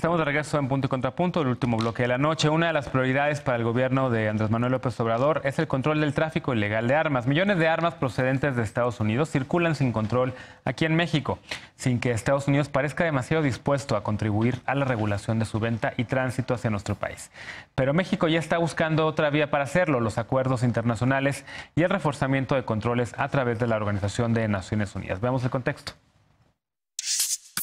Estamos de regreso en Punto y Contrapunto, el último bloque de la noche. Una de las prioridades para el gobierno de Andrés Manuel López Obrador es el control del tráfico ilegal de armas. Millones de armas procedentes de Estados Unidos circulan sin control aquí en México, sin que Estados Unidos parezca demasiado dispuesto a contribuir a la regulación de su venta y tránsito hacia nuestro país. Pero México ya está buscando otra vía para hacerlo, los acuerdos internacionales y el reforzamiento de controles a través de la Organización de Naciones Unidas. Veamos el contexto.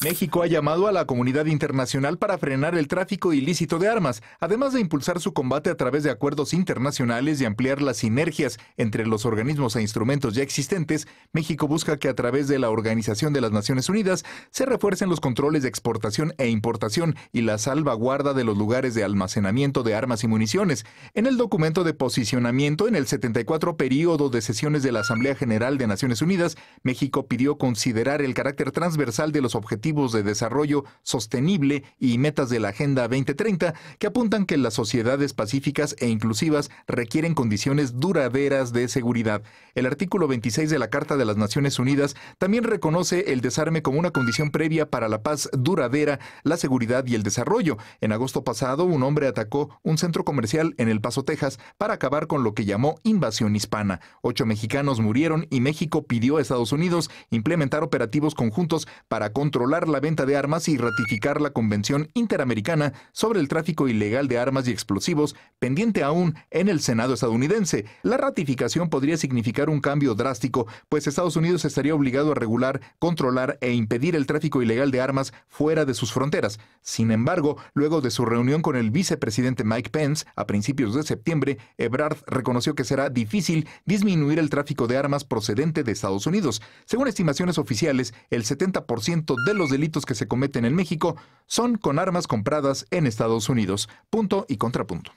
México ha llamado a la comunidad internacional para frenar el tráfico ilícito de armas, además de impulsar su combate a través de acuerdos internacionales y ampliar las sinergias entre los organismos e instrumentos ya existentes. México busca que a través de la Organización de las Naciones Unidas se refuercen los controles de exportación e importación y la salvaguarda de los lugares de almacenamiento de armas y municiones. En el documento de posicionamiento en el 74 período de sesiones de la Asamblea General de Naciones Unidas, México pidió considerar el carácter transversal de los objetivos de desarrollo sostenible y metas de la Agenda 2030 que apuntan que las sociedades pacíficas e inclusivas requieren condiciones duraderas de seguridad. El artículo 26 de la Carta de las Naciones Unidas también reconoce el desarme como una condición previa para la paz duradera, la seguridad y el desarrollo. En agosto pasado, un hombre atacó un centro comercial en El Paso, Texas, para acabar con lo que llamó invasión hispana. 8 mexicanos murieron y México pidió a Estados Unidos implementar operativos conjuntos para controlar la venta de armas y ratificar la Convención Interamericana sobre el tráfico ilegal de armas y explosivos, pendiente aún en el Senado estadounidense. La ratificación podría significar un cambio drástico, pues Estados Unidos estaría obligado a regular, controlar e impedir el tráfico ilegal de armas fuera de sus fronteras. Sin embargo, luego de su reunión con el vicepresidente Mike Pence a principios de septiembre, Ebrard reconoció que será difícil disminuir el tráfico de armas procedente de Estados Unidos. Según estimaciones oficiales, el 70% de los delitos que se cometen en México son con armas compradas en Estados Unidos. Punto y contrapunto.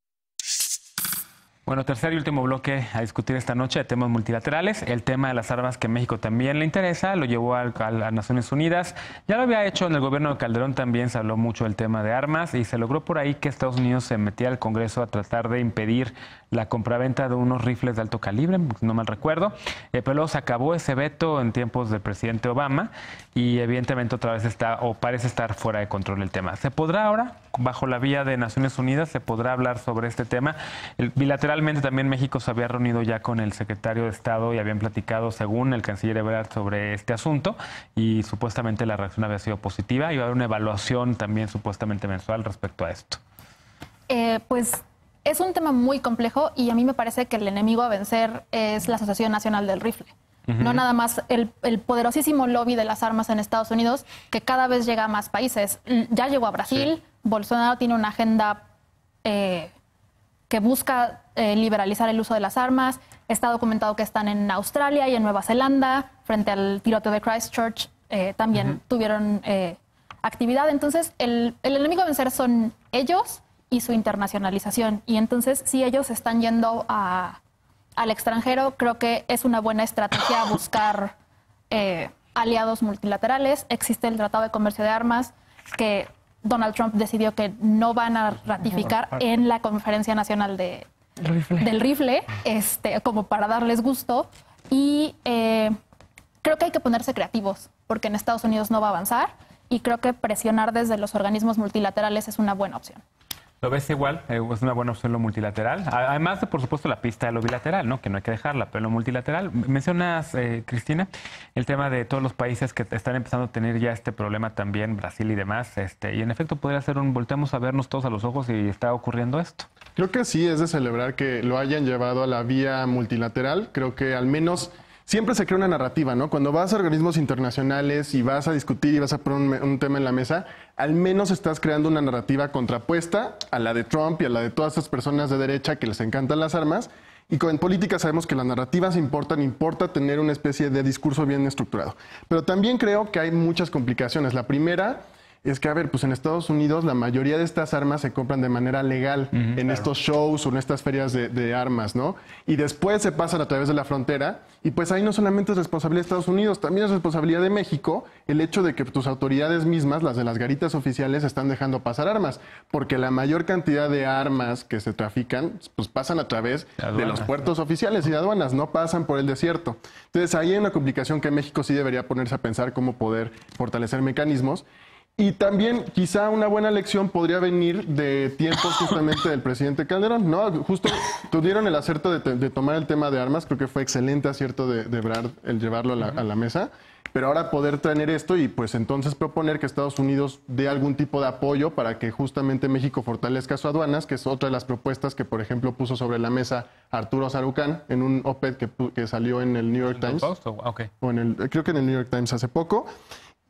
Bueno, tercer y último bloque a discutir esta noche de temas multilaterales. El tema de las armas que a México también le interesa, lo llevó a las Naciones Unidas. Ya lo había hecho en el gobierno de Calderón, también se habló mucho del tema de armas y se logró por ahí que Estados Unidos se metiera al Congreso a tratar de impedir la compraventa de unos rifles de alto calibre, no mal recuerdo. Pero luego se acabó ese veto en tiempos del presidente Obama y evidentemente otra vez está o parece estar fuera de control el tema. ¿Se podrá ahora, bajo la vía de Naciones Unidas, se podrá hablar sobre este tema? Bilateralmente también México se había reunido ya con el secretario de Estado y habían platicado, según el canciller Ebrard, sobre este asunto y supuestamente la reacción había sido positiva y va a haber una evaluación también supuestamente mensual respecto a esto. Pues es un tema muy complejo y a mí me parece que el enemigo a vencer es la Asociación Nacional del Rifle. No nada más el poderosísimo lobby de las armas en Estados Unidos, que cada vez llega a más países. Ya llegó a Brasil, sí. Bolsonaro tiene una agenda que busca liberalizar el uso de las armas. Está documentado que están en Australia y en Nueva Zelanda, frente al tiroteo de Christchurch, también tuvieron actividad. Entonces, el enemigo a vencer son ellos y su internacionalización. Y entonces, si ellos están yendo al extranjero, creo que es una buena estrategia buscar aliados multilaterales. Existe el Tratado de Comercio de Armas que Donald Trump decidió que no van a ratificar en la Conferencia Nacional del Rifle, como para darles gusto. Y creo que hay que ponerse creativos, porque en Estados Unidos no va a avanzar, y creo que presionar desde los organismos multilaterales es una buena opción. ¿Lo ves igual? ¿Es una buena opción lo multilateral? Además de, por supuesto, la pista de lo bilateral, ¿no? Que no hay que dejarla, pero lo multilateral. Mencionas, Cristina, el tema de todos los países que están empezando a tener ya este problema también, Brasil y demás. Y en efecto podría ser volteamos a vernos todos a los ojos y está ocurriendo esto. Creo que sí, es de celebrar que lo hayan llevado a la vía multilateral. Creo que al menos siempre se crea una narrativa, ¿no? Cuando vas a organismos internacionales y vas a discutir y vas a poner un tema en la mesa, al menos estás creando una narrativa contrapuesta a la de Trump y a la de todas esas personas de derecha que les encantan las armas. Y en política sabemos que las narrativas importa tener una especie de discurso bien estructurado. Pero también creo que hay muchas complicaciones. La primera es que, a ver, pues en Estados Unidos la mayoría de estas armas se compran de manera legal en estos shows o en estas ferias de armas, ¿no? Y después se pasan a través de la frontera y pues ahí no solamente es responsabilidad de Estados Unidos, también es responsabilidad de México el hecho de que tus autoridades mismas, las de las garitas oficiales, están dejando pasar armas, porque la mayor cantidad de armas que se trafican pues pasan a través de los puertos oficiales y de aduanas, no pasan por el desierto. Entonces ahí hay una complicación que México sí debería ponerse a pensar cómo poder fortalecer mecanismos. Y también quizá una buena lección podría venir de tiempos justamente del presidente Calderón, ¿no? Justo tuvieron el acerto de tomar el tema de armas, creo que fue excelente acierto de Ebrard el llevarlo a la mesa, pero ahora poder tener esto y pues entonces proponer que Estados Unidos dé algún tipo de apoyo para que justamente México fortalezca sus aduanas, que es otra de las propuestas que, por ejemplo, puso sobre la mesa Arturo Sarucán en un op-ed que salió en el New York Times. Okay. Creo que en el New York Times hace poco.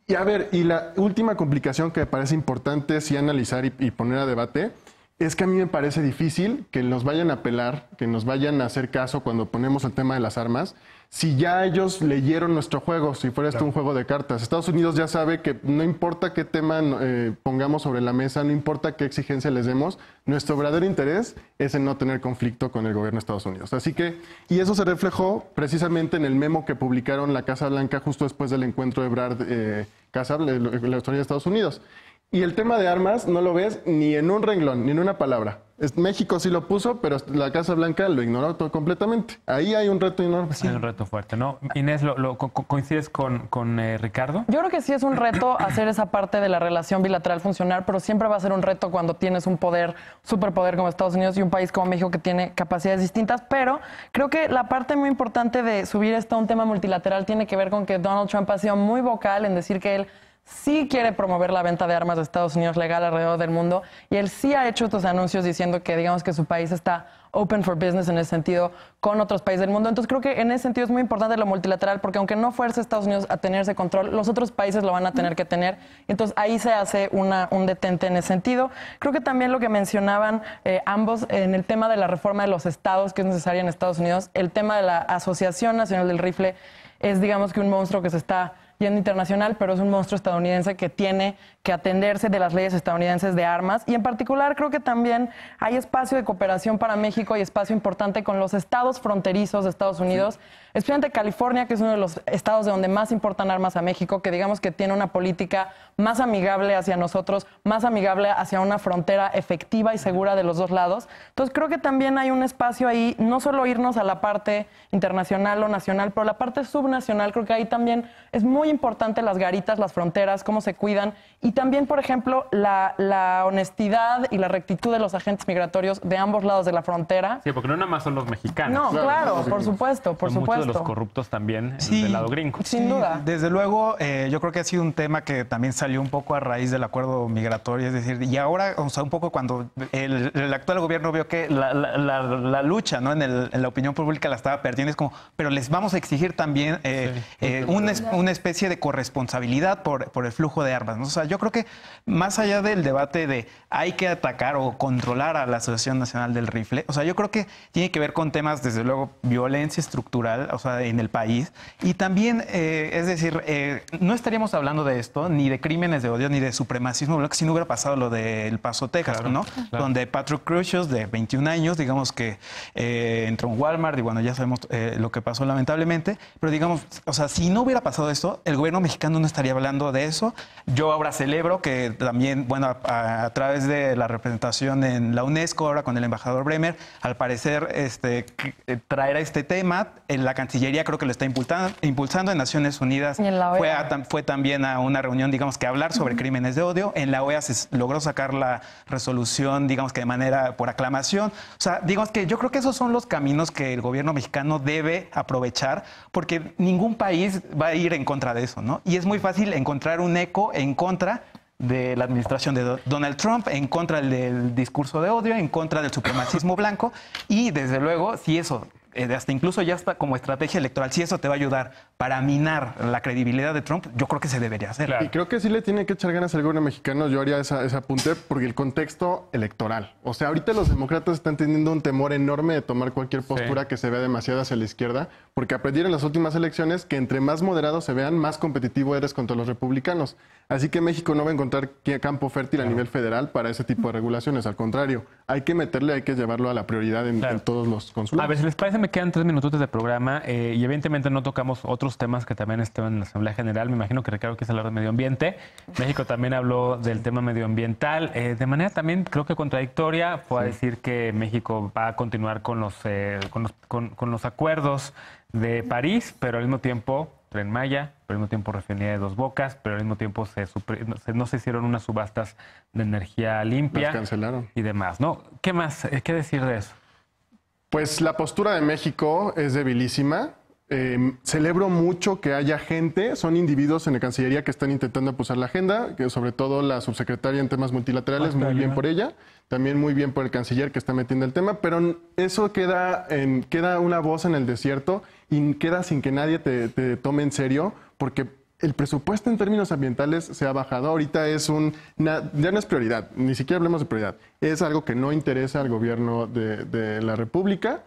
Y a ver, y la última complicación que me parece importante sí analizar y poner a debate es que a mí me parece difícil que nos vayan a apelar, que nos vayan a hacer caso cuando ponemos el tema de las armas, si ya ellos leyeron nuestro juego, si fuera esto un juego de cartas. Estados Unidos ya sabe que no importa qué tema pongamos sobre la mesa, no importa qué exigencia les demos, nuestro verdadero interés es en no tener conflicto con el gobierno de Estados Unidos. Así que, y eso se reflejó precisamente en el memo que publicaron la Casa Blanca justo después del encuentro de Ebrard, la autoridad de Estados Unidos. Y el tema de armas no lo ves ni en un renglón, ni en una palabra. México sí lo puso, pero la Casa Blanca lo ignoró todo completamente. Ahí hay un reto enorme. Sí. Hay un reto fuerte, ¿no? Inés, ¿coincides con Ricardo? Yo creo que sí es un reto hacer esa parte de la relación bilateral funcionar, pero siempre va a ser un reto cuando tienes un poder, superpoder como Estados Unidos y un país como México que tiene capacidades distintas. Pero creo que la parte muy importante de subir esto a un tema multilateral tiene que ver con que Donald Trump ha sido muy vocal en decir que él sí quiere promover la venta de armas de Estados Unidos legal alrededor del mundo y él sí ha hecho estos anuncios diciendo que digamos que su país está open for business en ese sentido con otros países del mundo. Entonces creo que en ese sentido es muy importante lo multilateral porque aunque no fuerce a Estados Unidos a tener ese control, los otros países lo van a tener que tener. Entonces ahí se hace un detente en ese sentido. Creo que también lo que mencionaban ambos en el tema de la reforma de los estados que es necesaria en Estados Unidos, el tema de la Asociación Nacional del Rifle es digamos que un monstruo que se está yendo internacional, pero es un monstruo estadounidense que tiene que atenderse de las leyes estadounidenses de armas. Y en particular creo que también hay espacio de cooperación para México y espacio importante con los estados fronterizos de Estados Unidos, especialmente California, que es uno de los estados de donde más importan armas a México, que digamos que tiene una política más amigable hacia nosotros, más amigable hacia una frontera efectiva y segura de los dos lados. Entonces creo que también hay un espacio ahí, no solo irnos a la parte internacional o nacional, pero la parte subnacional, creo que ahí también es muy importante las garitas, las fronteras, cómo se cuidan y también, por ejemplo, la honestidad y la rectitud de los agentes migratorios de ambos lados de la frontera. Sí, porque no nada más son los mexicanos. No, claro, por supuesto, por supuesto. Muchos de los corruptos también Sí, del lado gringo. Sin duda. Desde luego, yo creo que ha sido un tema que también salió un poco a raíz del acuerdo migratorio, es decir, y ahora, o sea, un poco cuando el actual gobierno vio que la lucha, ¿no? en la opinión pública la estaba perdiendo, es como, pero les vamos a exigir también una especie de corresponsabilidad por el flujo de armas, ¿no? O sea, yo creo que más allá del debate de hay que atacar o controlar a la Asociación Nacional del Rifle, o sea, yo creo que tiene que ver con temas, desde luego, violencia estructural, o sea, en el país, y también, es decir, no estaríamos hablando de esto, ni de crímenes de odio, ni de supremacismo blanco, si no hubiera pasado lo de El Paso, Texas, claro, ¿no? Claro. Donde Patrick Crucius, de 21 años, digamos que entró en Walmart, y bueno, ya sabemos lo que pasó lamentablemente, pero digamos, o sea, si no hubiera pasado esto, el gobierno mexicano no estaría hablando de eso. Yo ahora celebro que también, bueno, a través de la representación en la UNESCO, ahora con el embajador Bremer, al parecer traerá este tema. En la Cancillería creo que lo está impulsando en Naciones Unidas. Y en la OEA. Fue también a una reunión, digamos, que hablar sobre crímenes de odio. En la OEA se logró sacar la resolución, digamos, que de manera por aclamación. O sea, digamos que yo creo que esos son los caminos que el gobierno mexicano debe aprovechar, porque ningún país va a ir en contra de eso, ¿no? Y es muy fácil encontrar un eco en contra de la administración de Donald Trump, en contra del discurso de odio, en contra del supremacismo blanco, y desde luego, si eso, hasta incluso ya está como estrategia electoral, si eso te va a ayudar para minar la credibilidad de Trump, yo creo que se debería hacer. Claro. Y creo que sí le tiene que echar ganas al gobierno mexicano, yo haría ese apunte, porque el contexto electoral. O sea, ahorita los demócratas están teniendo un temor enorme de tomar cualquier postura que se vea demasiado hacia la izquierda, porque aprendieron en las últimas elecciones que entre más moderados se vean, más competitivo eres contra los republicanos. Así que México no va a encontrar campo fértil a nivel federal para ese tipo de regulaciones. Al contrario, hay que meterle, hay que llevarlo a la prioridad en todos los consulados. A ver, si les parece, me quedan 3 minutos de programa y evidentemente no tocamos otros temas que también están en la Asamblea General. Me imagino que Ricardo quiso hablar de medio ambiente. México también habló del tema medioambiental. De manera también creo que contradictoria fue a decir que México va a continuar con los acuerdos de París, pero al mismo tiempo Tren Maya, pero al mismo tiempo refinería de Dos Bocas, pero al mismo tiempo no se hicieron unas subastas de energía limpia. Las cancelaron. Y demás, ¿no? ¿Qué más? ¿Qué decir de eso? Pues la postura de México es debilísima. Celebro mucho que haya gente, son individuos en la Cancillería que están intentando impulsar la agenda, que sobre todo la subsecretaria en temas multilaterales, muy bien por ella, también muy bien por el canciller que está metiendo el tema, pero eso queda una voz en el desierto y queda sin que nadie te tome en serio, porque el presupuesto en términos ambientales se ha bajado. Ahorita ya no es prioridad, ni siquiera hablemos de prioridad, es algo que no interesa al gobierno de la República.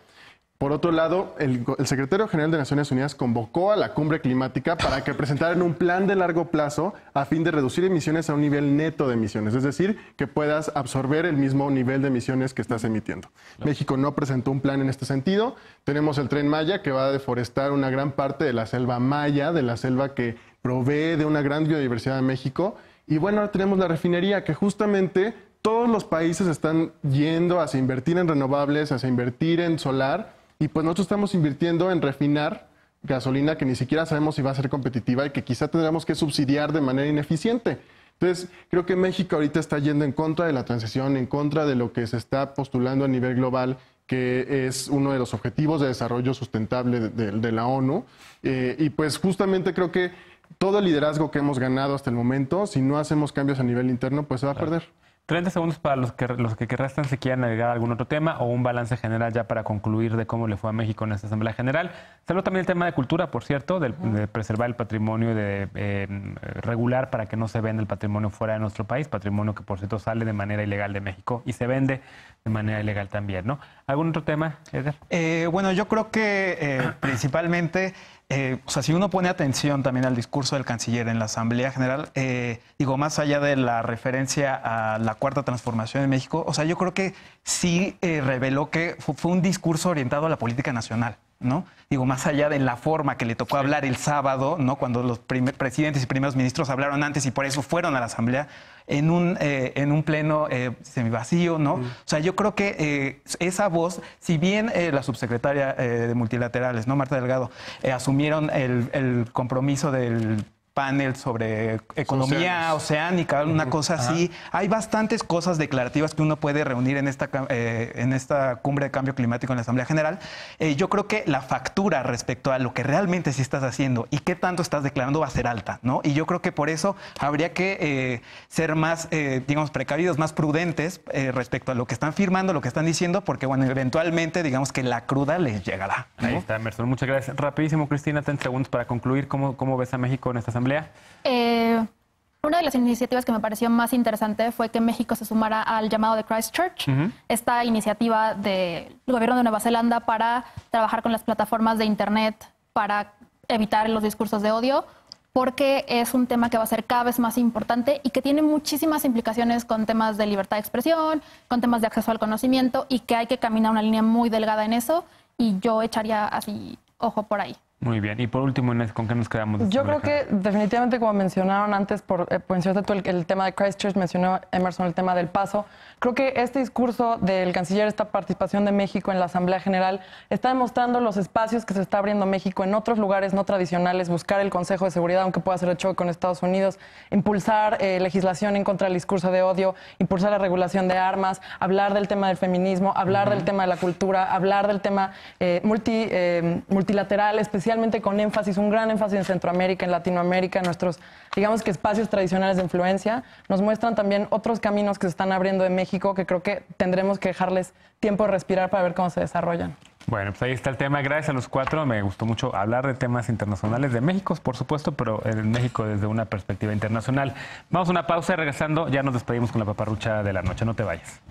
Por otro lado, el secretario general de Naciones Unidas convocó a la cumbre climática para que presentaran un plan de largo plazo a fin de reducir emisiones a un nivel neto de emisiones, es decir, que puedas absorber el mismo nivel de emisiones que estás emitiendo. México no presentó un plan en este sentido. Tenemos el Tren Maya, que va a deforestar una gran parte de la selva maya, de la selva que provee de una gran biodiversidad en México. Y bueno, ahora tenemos la refinería, que justamente todos los países están yendo hacia invertir en renovables, hacia invertir en solar. Y pues nosotros estamos invirtiendo en refinar gasolina que ni siquiera sabemos si va a ser competitiva y que quizá tendremos que subsidiar de manera ineficiente. Entonces, creo que México ahorita está yendo en contra de la transición, en contra de lo que se está postulando a nivel global, que es uno de los objetivos de desarrollo sustentable de la ONU. Y pues justamente creo que todo el liderazgo que hemos ganado hasta el momento, si no hacemos cambios a nivel interno, pues se va a perder. 30 segundos para los que restan, si quieren agregar algún otro tema o un balance general ya para concluir de cómo le fue a México en esta Asamblea General. Salió también el tema de cultura, por cierto, de preservar el patrimonio, de regular para que no se venda el patrimonio fuera de nuestro país, patrimonio que, por cierto, sale de manera ilegal de México y se vende de manera ilegal también, ¿no? ¿Algún otro tema, Eder? Bueno, yo creo que principalmente... o sea, si uno pone atención también al discurso del canciller en la Asamblea General, digo, más allá de la referencia a la Cuarta Transformación en México, o sea, yo creo que sí reveló que fue un discurso orientado a la política nacional, ¿no? Digo, más allá de la forma que le tocó hablar el sábado, ¿no? Cuando los presidentes y primeros ministros hablaron antes y por eso fueron a la Asamblea, en un pleno semivacío, ¿no? O sea, yo creo que esa voz, si bien la subsecretaria de Multilaterales, ¿no? Marta Delgado, asumieron el compromiso del panel sobre economía oceánica, una cosa así. Hay bastantes cosas declarativas que uno puede reunir en esta cumbre de cambio climático en la Asamblea General. Yo creo que la factura respecto a lo que realmente sí estás haciendo y qué tanto estás declarando va a ser alta, ¿no? Y yo creo que por eso habría que ser más, digamos, precavidos, más prudentes respecto a lo que están firmando, lo que están diciendo, porque, bueno, eventualmente, digamos que la cruda les llegará, ¿no? Ahí está, Emerson. Muchas gracias. Rapidísimo, Cristina, 30 segundos para concluir. ¿Cómo ves a México en esta Asamblea? Una de las iniciativas que me pareció más interesante fue que México se sumara al llamado de Christchurch, esta iniciativa del gobierno de Nueva Zelanda para trabajar con las plataformas de Internet para evitar los discursos de odio, porque es un tema que va a ser cada vez más importante y que tiene muchísimas implicaciones con temas de libertad de expresión, con temas de acceso al conocimiento y que hay que caminar una línea muy delgada en eso y yo echaría así ojo por ahí. Muy bien. Y por último, Inés, ¿con qué nos quedamos? Yo creo que definitivamente, como mencionaron antes, mencionaste tú el tema de Christchurch, mencionó Emerson el tema del Paso. Creo que este discurso del canciller, esta participación de México en la Asamblea General, está demostrando los espacios que se está abriendo México en otros lugares no tradicionales, buscar el Consejo de Seguridad, aunque pueda ser el choque con Estados Unidos, impulsar legislación en contra del discurso de odio, impulsar la regulación de armas, hablar del tema del feminismo, hablar del tema de la cultura, hablar del tema multilateral, especialmente con énfasis, un gran énfasis en Centroamérica, en Latinoamérica, en nuestros, digamos que espacios tradicionales de influencia. Nos muestran también otros caminos que se están abriendo en México que creo que tendremos que dejarles tiempo de respirar para ver cómo se desarrollan. Bueno, pues ahí está el tema. Gracias a los cuatro. Me gustó mucho hablar de temas internacionales de México, por supuesto, pero en México desde una perspectiva internacional. Vamos a una pausa y regresando ya nos despedimos con la paparrucha de la noche. No te vayas.